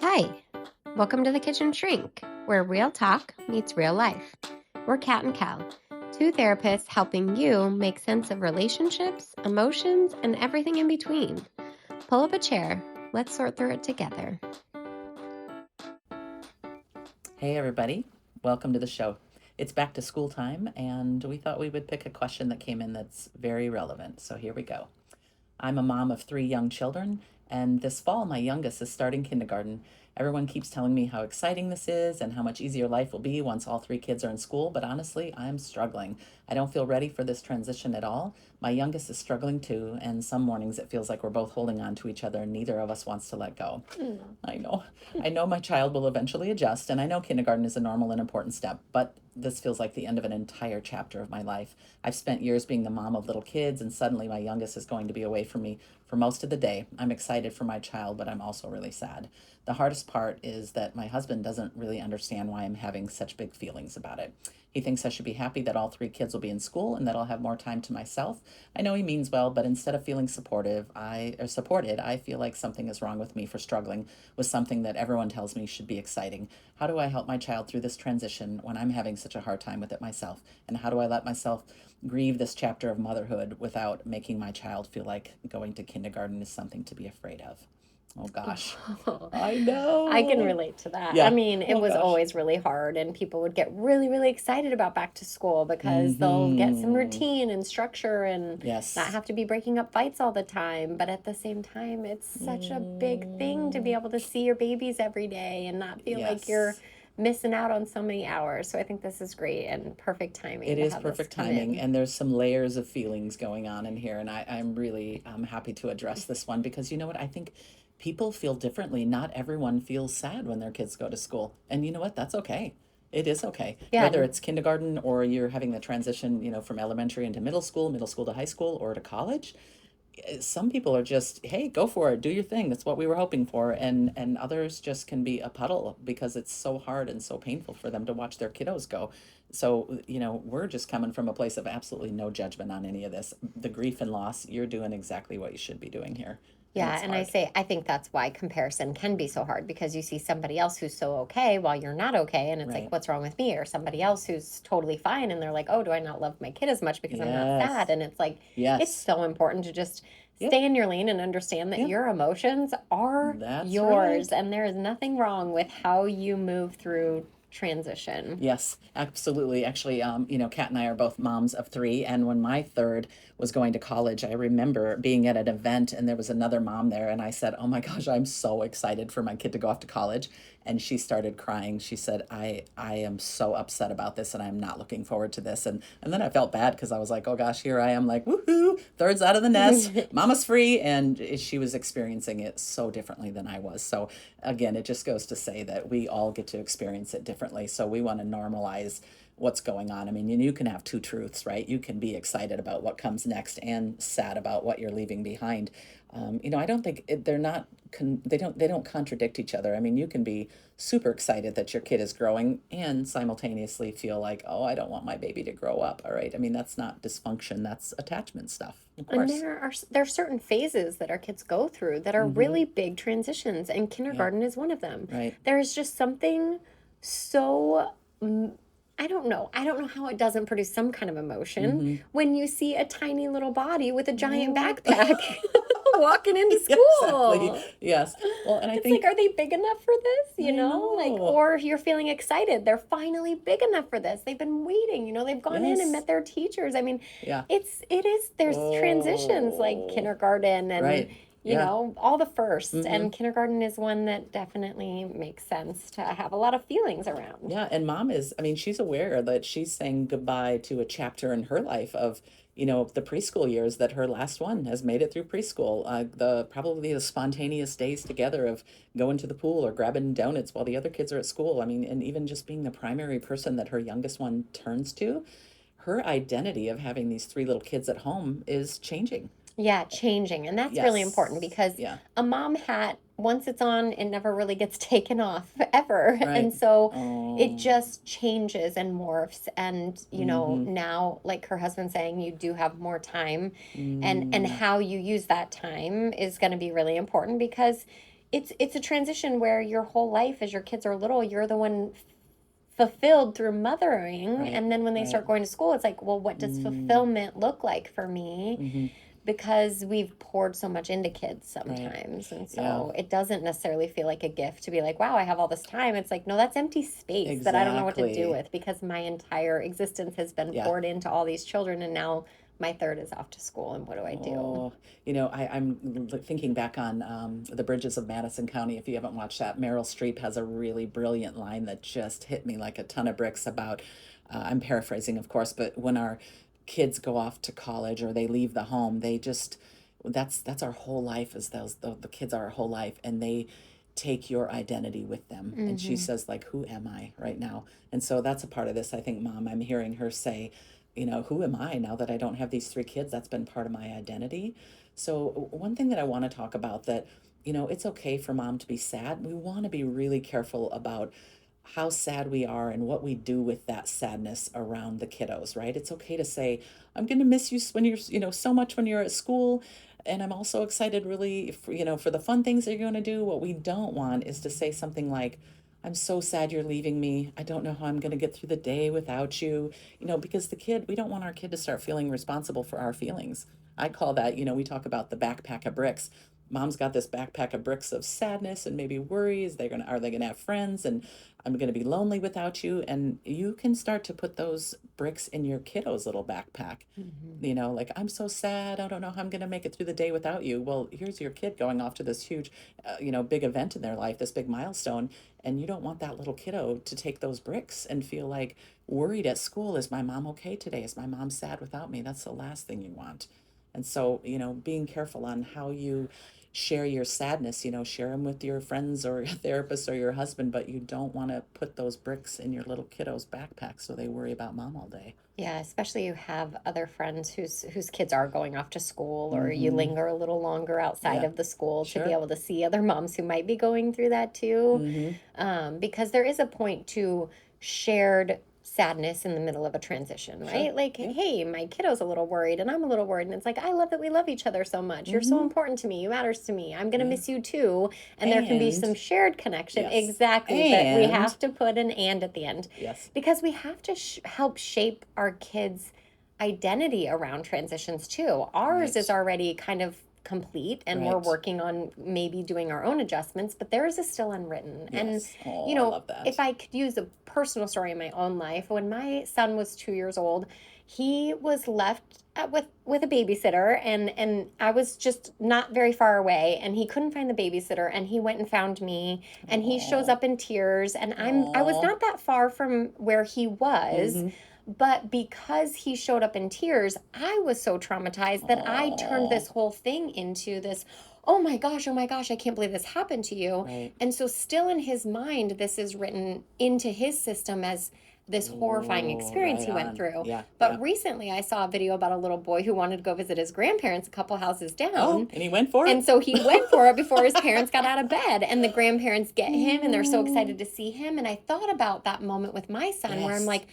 Hi, welcome to the Kitchen Shrink, where real talk meets real life. We're Kat and Cal, two therapists helping you make sense of relationships, emotions, and everything in between. Pull up a chair, let's sort through it together. Hey, everybody. Welcome to the show. It's back to school time, and we thought we would pick a question that came in that's very relevant. So here we go. I'm a mom of three young children, and this fall, my youngest is starting kindergarten. Everyone keeps telling me how exciting this is and how much easier life will be once all three kids are in school, but honestly, I'm struggling. I don't feel ready for this transition at all. My youngest is struggling too, and some mornings it feels like we're both holding on to each other and neither of us wants to let go. I know. I know my child will eventually adjust, and I know kindergarten is a normal and important step, but this feels like the end of an entire chapter of my life. I've spent years being the mom of little kids, and suddenly my youngest is going to be away from me for most of the day. I'm excited for my child, but I'm also really sad. The hardest part is that my husband doesn't really understand why I'm having such big feelings about it. He thinks I should be happy that all three kids will be in school and that I'll have more time to myself. I know he means well, but instead of feeling supported, I feel like something is wrong with me for struggling with something that everyone tells me should be exciting. How do I help my child through this transition when I'm having such a hard time with it myself? And how do I let myself grieve this chapter of motherhood without making my child feel like going to kindergarten is something to be afraid of? Oh gosh. I I can know. relate to that. I Yeah. mean, it Oh was gosh. always really hard, and people would get really, really excited about back to school because they'll get some Mm-hmm. routine and structure and not Yes. have to be breaking up fights all the time. But at the same time, it's such a big thing to be Mm, able to see your babies every day and not feel like you're yes. missing out on so many hours. So I think this is great and perfect timing It to is have this perfect come timing, in. and there's some layers of feelings going on in here, and I'm really happy to address this one because you know what? I think people feel differently. Not everyone feels sad when their kids go to school, and you know what? That's okay. It is okay. Whether Yeah, it's kindergarten or you're having the transition, from elementary into middle school to high school, or to college, some people are just, hey, go for it, do your thing, that's what we were hoping for, and others just can be a puddle because it's so hard and so painful for them to watch their kiddos go. So we're just coming from a place of absolutely no judgment on any of this. The grief and loss, you're doing exactly what you should be doing here, and Yeah, it's and I hard. say I think that's why comparison can be so hard because you see somebody else who's so okay while you're not okay, and it's like, Right. what's wrong with me? Or somebody else who's totally fine, and they're like, oh, do I not love my kid as much because I'm not sad? Yes. And it's like, it's Yes. so important to just Yep. stay in your lane and understand that Yep. your emotions are That's yours, right. and there is nothing wrong with how you move through transition. Yes, absolutely. Actually, Kat and I are both moms of three, and when my third was going to college, I remember being at an event and there was another mom there, and I said, "Oh my gosh, I'm so excited for my kid to go off to college." And she started crying. She said, "I am so upset about this, and I'm not looking forward to this." And then I felt bad because I was like, "Oh gosh, here I am, like, woohoo, third's out of the nest, mama's free," and she was experiencing it so differently than I was. So again, it just goes to say that we all get to experience it differently. So we want to normalize what's going on. I mean, you can have two truths, right? You can be excited about what comes next and sad about what you're leaving behind. I don't think they're not they don't contradict each other. I mean, you can be super excited that your kid is growing and simultaneously feel like, oh, I don't want my baby to grow up. All right. I mean, that's not dysfunction, that's attachment stuff, of And course. there are certain phases that our kids go through that are Mm-hmm. really big transitions, and Yeah. kindergarten is one of them. Right. There is just something so I don't know. I don't know how it doesn't produce some kind of emotion Mm-hmm. when you see a tiny little body with a giant Oh. backpack walking into Yeah, exactly. school. Yes. Well, and I It's like, think are they big enough for this? I Like, know. or you're feeling excited. They're finally big enough for this. They've been waiting, they've gone in and Yes. met their teachers. I mean, Yeah. there's transitions like Oh. kindergarten and, Right. Yeah. all the first. Mm-hmm. And kindergarten is one that definitely makes sense to have a lot of feelings around. Yeah, and mom is, I mean, she's aware that she's saying goodbye to a chapter in her life of, the preschool years, that her last one has made it through preschool. The probably the spontaneous days together of going to the pool or grabbing donuts while the other kids are at school. I mean, and even just being the primary person that her youngest one turns to, her identity of having these three little kids at home is changing. Yeah, changing. And that's really important Yes. because Yeah. a mom hat, once it's on, it never really gets taken off ever. And Right. so it Oh. just changes and morphs. And, Mm-hmm. now, like her husband saying, you do have more time. And Mm. how you use that time is going to be really important because it's a transition where your whole life as your kids are little, you're the one fulfilled through mothering, Right. and then when they Right. start going to school, it's like, well, what does fulfillment look like for me? Mm-hmm. Because we've poured so much into kids Right. sometimes, and Yeah. so it doesn't necessarily feel like a gift to be like, wow, I have all this time. It's like, no, that's empty space that I don't know what to do Exactly. with, because my entire existence has been Yeah. poured into all these children, and now my third is off to school, and what do I do? Oh, I'm thinking back on The Bridges of Madison County. If you haven't watched that, Meryl Streep has a really brilliant line that just hit me like a ton of bricks about, I'm paraphrasing, of course, but when our kids go off to college or they leave the home, they just, that's our whole life, is the kids are our whole life, and they take your identity with them. And she Mm-hmm. says, like, who am I right now? And so that's a part of this, I think, Mom, I'm hearing her say, who am I now that I don't have these three kids? That's been part of my identity. So, one thing that I want to talk about that, it's okay for mom to be sad. We want to be really careful about how sad we are and what we do with that sadness around the kiddos, right? It's okay to say, I'm going to miss you when you're, so much when you're at school. And I'm also excited really for the fun things that you're going to do. What we don't want is to say something like, I'm so sad you're leaving me. I don't know how I'm going to get through the day without you. Because we don't want our kid to start feeling responsible for our feelings. I call that, we talk about the backpack of bricks. Mom's got this backpack of bricks of sadness and maybe worries. Are they gonna have friends? And I'm gonna be lonely without you. And you can start to put those bricks in your kiddo's little backpack. Mm-hmm. Like, I'm so sad. I don't know how I'm gonna make it through the day without you. Well, here's your kid going off to this huge, big event in their life, this big milestone, and you don't want that little kiddo to take those bricks and feel like worried at school. Is my mom okay today? Is my mom sad without me? That's the last thing you want. And so, being careful on how you share your sadness, share them with your friends or your therapist or your husband, but you don't want to put those bricks in your little kiddo's backpack so they worry about mom all day. Yeah, especially you have other friends whose kids are going off to school, or you Mm-hmm. linger a little longer outside Yeah, of the school to be sure. able to see other moms who might be going through that too. Mm-hmm. Because there is a point to shared sadness in the middle of a transition, Sure. right? Like, Yeah. hey, my kiddo's a little worried and I'm a little worried. And it's like, I love that we love each other so much. You're so Mm-hmm. important to me. You matters to me. I'm going to Yeah. miss you too. And there can be And some shared connection. yes. Exactly. But we And have to put an and at the end, yes. because we have to help shape our kids' identity around transitions too. Ours is Right. already kind of complete, and we're Right. working on maybe doing our own adjustments, but theirs is still unwritten. And Yes. Oh, I love if that. I could use a personal story in my own life, when my son was 2 years old, he was left with a babysitter, and I was just not very far away, and he couldn't find the babysitter, and he went and found me, and he shows Oh. up in tears, and I was Oh. not that far from where he was. Mm-hmm. But because he showed up in tears, I was so traumatized that I turned Oh. this whole thing into this, oh my gosh, I can't believe this happened to you. Right. And so, still in his mind, this is written into his system as this horrifying Oh, experience right he went on. through. Yeah. Yeah. But recently, I saw a video about a little boy who wanted to go visit his grandparents a couple houses Oh, down. and he went for And it? so he went for it before his parents got out of bed. And the grandparents get him and they're so Mm. excited to see him. And I thought about that moment with my son where I'm Yes. like,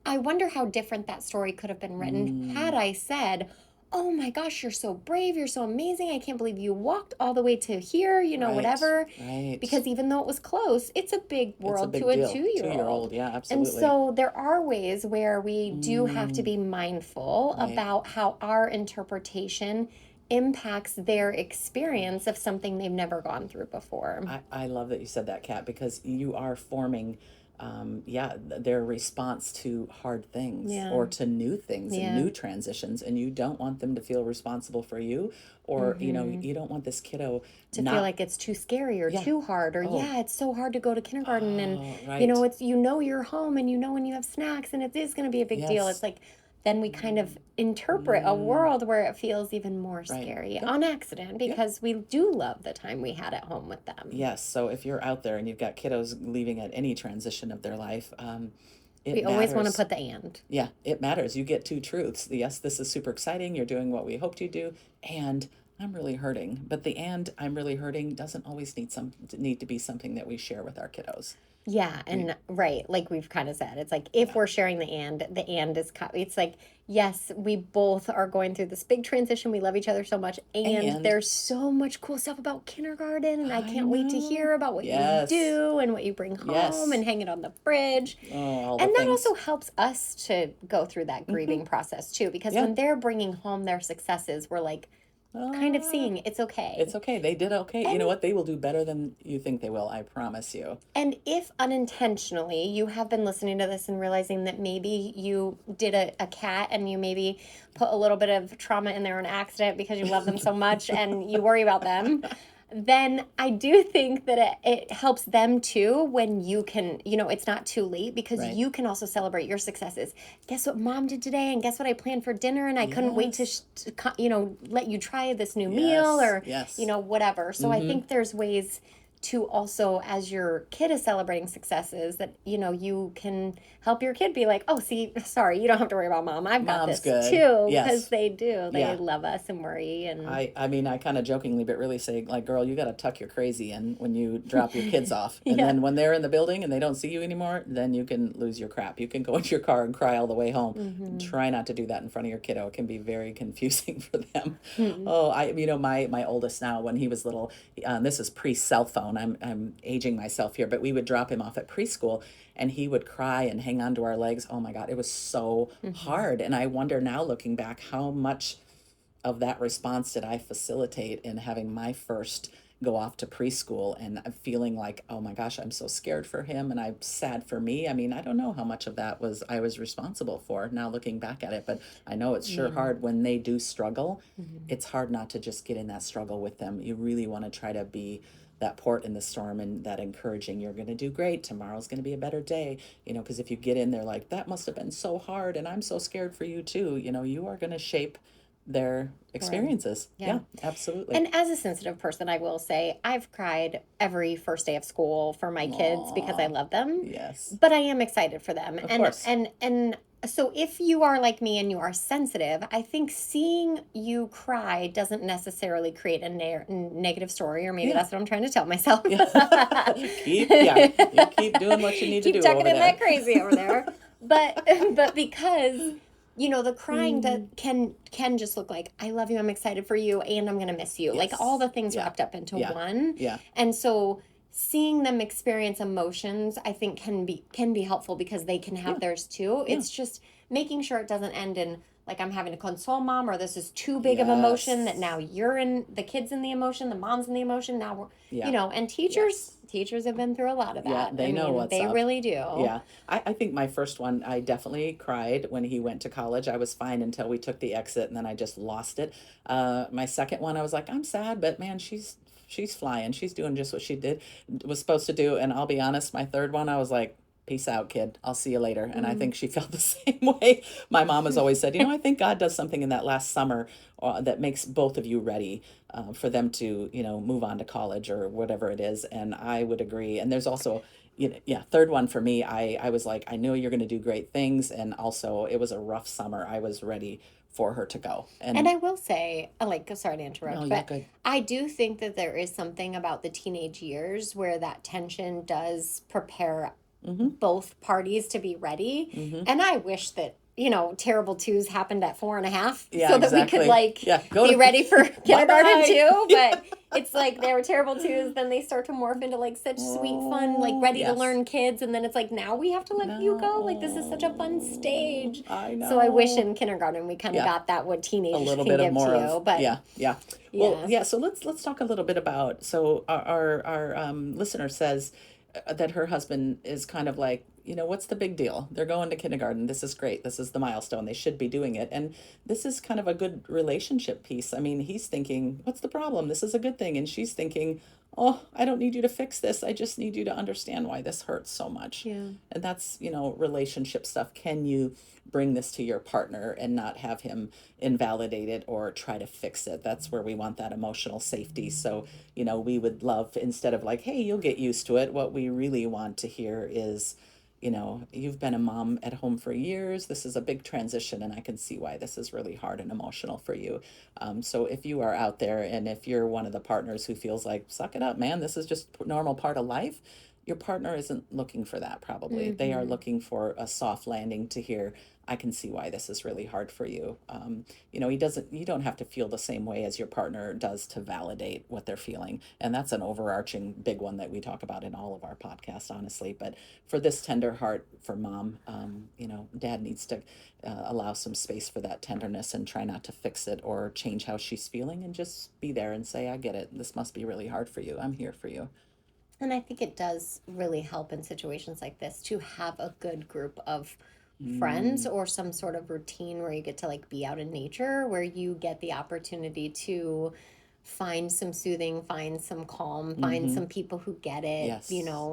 I wonder how different that story could have been written had Mm. I said, oh my gosh, you're so brave. You're so amazing. I can't believe you walked all the way to here, Right. whatever. Right. Because even though it was close, it's a big It's a world to big a deal. 2 year 2 year old. old. Yeah, And absolutely. so there are ways where we do have to Mm. be mindful Right. about how our interpretation impacts their experience of something they've never gone through before. I love that you said that, Kat, because you are forming, their response to hard things Yeah. or to new things and Yeah. new transitions, and you don't want them to feel responsible for you, or Mm-hmm. you don't want this kiddo To feel not. like it's too scary or Yeah. too hard, or Oh. yeah, it's so hard to go to kindergarten, and Oh, right. it's you're home, and when you have snacks, and it is going to be a big deal. It's Yes. like then we kind of interpret a Mm. world where it feels even more Right. scary Yep. on accident, Yep. because we do love the time we had at home with them. Yes. So if you're out there and you've got kiddos leaving at any transition of their life, We it always want to matters. put the and. Yeah, it matters. You get two truths. Yes, this is super exciting. You're doing what we hoped you do, and I'm really hurting. But the and I'm really hurting doesn't always need to be something that we share with our kiddos. Yeah, We, and right, like we've kind of said, it's like if yeah. we're sharing the and is, it's like, yes, we both are going through this big transition. We love each other so much, and And there's so much cool stuff about kindergarten, and I I can't wait to know. hear about what you Yes. do and what you bring home Yes. and hang it on the fridge. Oh, all the And that things. also helps us to go through that Hmm. grieving process too, because Yeah. when they're bringing home their successes, we're like kind of Ah, seeing it's it's okay. okay. They did okay. You know And what? They will do better than you think they will. I promise you. And if unintentionally you have been listening to this and realizing that maybe you did a cat and you maybe put a little bit of trauma in there on accident because you love them so much and you worry about them, then I do think that it helps them too when you can, it's not too late because Right. you can also celebrate your successes. Guess what mom did today? And guess what I planned for dinner? And I couldn't wait to, Yes. let you try this new meal Yes. or, Yes. whatever. So I Mm-hmm. think there's ways to also, as your kid is celebrating successes, that you can help your kid be like, oh, see, sorry, you don't have to worry about mom, I've got Mom's this good. too, because Yes. they do, they Yeah. love us and worry. And I mean, I kind of jokingly, but really say, like, girl, you got to tuck your crazy in when you drop your kids off. And yeah. then when they're in the building and they don't see you anymore, then you can lose your crap. You can go into your car and cry all the way home. Mm-hmm. Try not to do that in front of your kiddo. It can be very confusing for them. Mm-hmm. Oh, my oldest now, when he was little, this is pre-cell phone. I'm aging myself here, but we would drop him off at preschool and he would cry and hang onto our legs. Oh my God, it was so Mm-hmm. hard. And I wonder now, looking back, how much of that response did I facilitate in having my first go off to preschool and feeling like, oh my gosh, I'm so scared for him and I'm sad for me. I mean, I don't know how much of that was I was responsible for now looking back at it, but I know it's sure Yeah. hard when they do struggle. Mm-hmm. It's hard not to just get in that struggle with them. You really want to try to be that port in the storm and that encouraging, you're going to do great, tomorrow's going to be a better day, because if you get in there like that must have been so hard and I'm so scared for you too, you are going to shape their Right. experiences. Yeah. Yeah, absolutely. And as a sensitive person, I will say I've cried every first day of school for my kids because I Aw, love them, yes, but I am excited for them. of And course. and and so if you are like me and you are sensitive, I think seeing you cry doesn't necessarily create a negative story, or maybe Yeah, that's what I'm trying to tell myself. yeah. You keep doing what you need to Keep do tucking over in there. that crazy over there. But because the crying that Mm, can just look like I love you, I'm excited for you, and I'm gonna miss you, like all yes, the things yeah, wrapped up into yeah, one. yeah, And so seeing them experience emotions, I think can be helpful because they can yeah, have theirs too. yeah, It's just making sure it doesn't end in like I'm having to console mom, or this is too big of emotion that now yes, you're in, the kids in the emotion, the mom's in the emotion, now we're yeah, and teachers yes. teachers have been through a lot of Yeah, that. I they know mean, what's they up. really do. Yeah. I think my first one, I definitely cried when he went to college. I was fine until we took the exit and then I just lost it. My second one, I was like, I'm sad, but man, she's flying. She's doing just what she did was supposed to do. And I'll be honest, my third one, I was like, peace out, kid. I'll see you later. And I Mm. think she felt the same way. My mom has always said, I think God does something in that last summer that makes both of you ready for them to, move on to college or whatever it is. And I would agree. And there's also, yeah, third one for me, I was like, I know you're going to do great things. And also, it was a rough summer. I was ready for her to go. And And I will say, like, sorry to no, interrupt, you're but good. I do think that there is something about the teenage years where that tension does prepare Mm-hmm. both parties to be ready. Mm-hmm. And I wish that, terrible twos happened at 4.5 Yeah, so that we could exactly. like Yeah, go be to ready for bye kindergarten bye. too. Yeah. But it's like they were terrible twos, then they start to morph into like such sweet, fun, like Oh, ready to yes. learn kids. And then it's like, now we have to let you go. Like, this is such a fun No, stage. I So I wish know. in kindergarten we kind of Yeah, got that what a teenagers little can bit of give to more of you. But yeah, yeah. Well, yeah. yeah. So let's talk a little bit about. So our listener says that her husband is kind of like, what's the big deal? They're going to kindergarten. This is great. This is the milestone. They should be doing it. And this is kind of a good relationship piece. I mean, he's thinking, what's the problem? This is a good thing. And she's thinking, oh, I don't need you to fix this. I just need you to understand why this hurts so much. Yeah. And that's, relationship stuff. Can you bring this to your partner and not have him invalidate it or try to fix it? That's where we want that emotional safety. So, we would love, instead of like, hey, you'll get used to it, what we really want to hear is, you've been a mom at home for years. This is a big transition, and I can see why this is really hard and emotional for you. So if you are out there and if you're one of the partners who feels like, suck it up, man, this is just normal part of life, your partner isn't looking for that probably. They are looking for a soft landing to hear, I can see why this is really hard for you. You don't have to feel the same way as your partner does to validate what they're feeling. And that's an overarching big one that we talk about in all of our podcasts, honestly. But for this tender heart for mom, dad needs to allow some space for that tenderness and try not to fix it or change how she's feeling, and just be there and say, I get it. This must be really hard for you. I'm here for you. And I think it does really help in situations like this to have a good group of friends or some sort of routine where you get to like be out in nature, where you get the opportunity to find some soothing, find some calm, find some people who get it, Yes.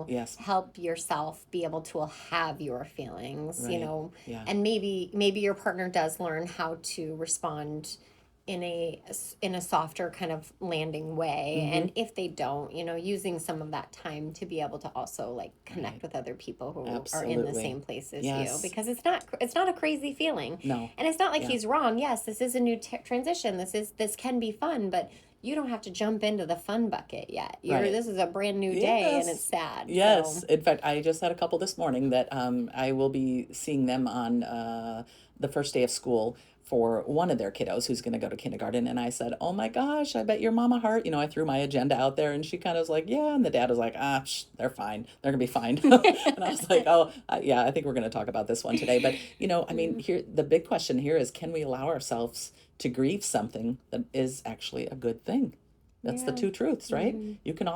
Yes. help yourself be able to have your feelings, Right. Yeah. and maybe your partner does learn how to respond in a softer kind of landing way. And if they don't, using some of that time to be able to also like connect with other people who are in the Absolutely. same place as Yes. you, because it's not a crazy feeling. No. And it's not like Yeah. he's wrong. Yes, this is a new transition. This can be fun, but you don't have to jump into the fun bucket yet. Right. This is a brand new day, and Yes. it's sad. Yes. So. In fact, I just had a couple this morning that I will be seeing them on the first day of school for one of their kiddos who's going to go to kindergarten. And I said, oh my gosh, I bet your mama heart. I threw my agenda out there, and she kind of was like, yeah. And the dad was like, they're fine. They're going to be fine. And I was like, oh, yeah, I think we're going to talk about this one today. But, here, the big question here is, can we allow ourselves to grieve something that is actually a good thing? That's the two truths, right? You can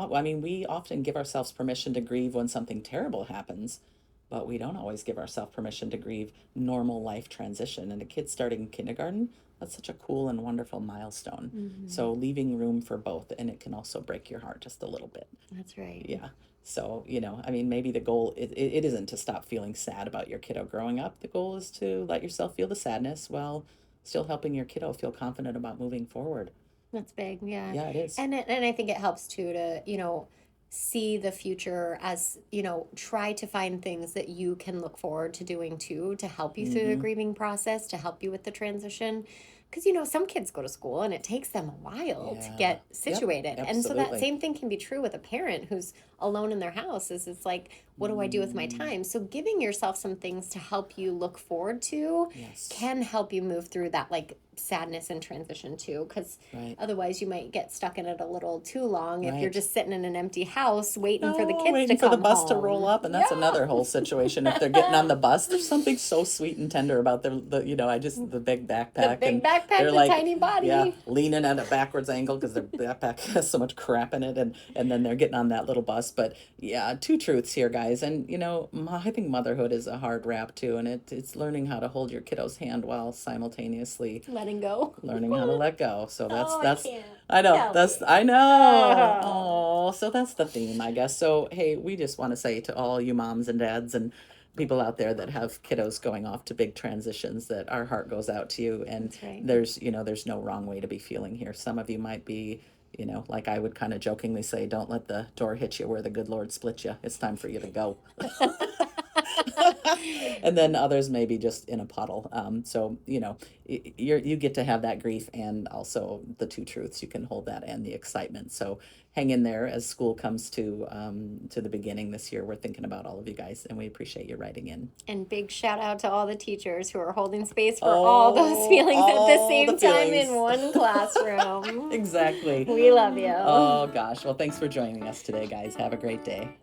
we often give ourselves permission to grieve when something terrible happens, but we don't always give ourselves permission to grieve normal life transition. And a kid starting kindergarten, that's such a cool and wonderful milestone. So leaving room for both, and it can also break your heart just a little bit. That's right. Yeah. So, maybe the goal, it isn't to stop feeling sad about your kiddo growing up. The goal is to let yourself feel the sadness while still helping your kiddo feel confident about moving forward. That's big, yeah. Yeah, it is. And I think it helps too to, see the future as, try to find things that you can look forward to doing too, to help you through the grieving process, to help you with the transition. Because, some kids go to school and it takes them a while to get situated. Yep, and so that absolutely. same thing can be true with a parent who's alone in their house. It's like, what do I do with my time? So giving yourself some things to help you look forward to can help you move through that like sadness and transition too, because otherwise you might get stuck in it a little too long if you're just sitting in an empty house waiting for the kids waiting to come for the bus home. to roll up, and that's another whole situation. If they're getting on the bus, there's something so sweet and tender about the big backpack, The they're tiny body, leaning at a backwards angle because their backpack has so much crap in it, and then they're getting on that little bus. But yeah, two truths here, guys. And I think motherhood is a hard rap too, and it's learning how to hold your kiddo's hand while simultaneously learning how to let go. So I know. Oh, so that's the theme, I guess. So hey, we just want to say to all you moms and dads and people out there that have kiddos going off to big transitions that our heart goes out to you. And there's no wrong way to be feeling here. Some of you might be, like I would kind of jokingly say, don't let the door hit you where the good Lord split you. It's time for you to go. And then others may be just in a puddle. So, you get to have that grief and also the two truths. You can hold that and the excitement. So hang in there as school comes to the beginning this year. We're thinking about all of you guys, and we appreciate you writing in. And big shout out to all the teachers who are holding space for all those feelings at the same time in one classroom. Exactly. We love you. Oh gosh. Well, thanks for joining us today, guys. Have a great day.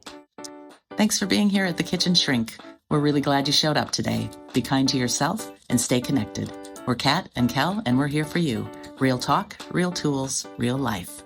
Thanks for being here at the Kitchen Shrink. We're really glad you showed up today. Be kind to yourself and stay connected. We're Kat and Kel, and we're here for you. Real talk, real tools, real life.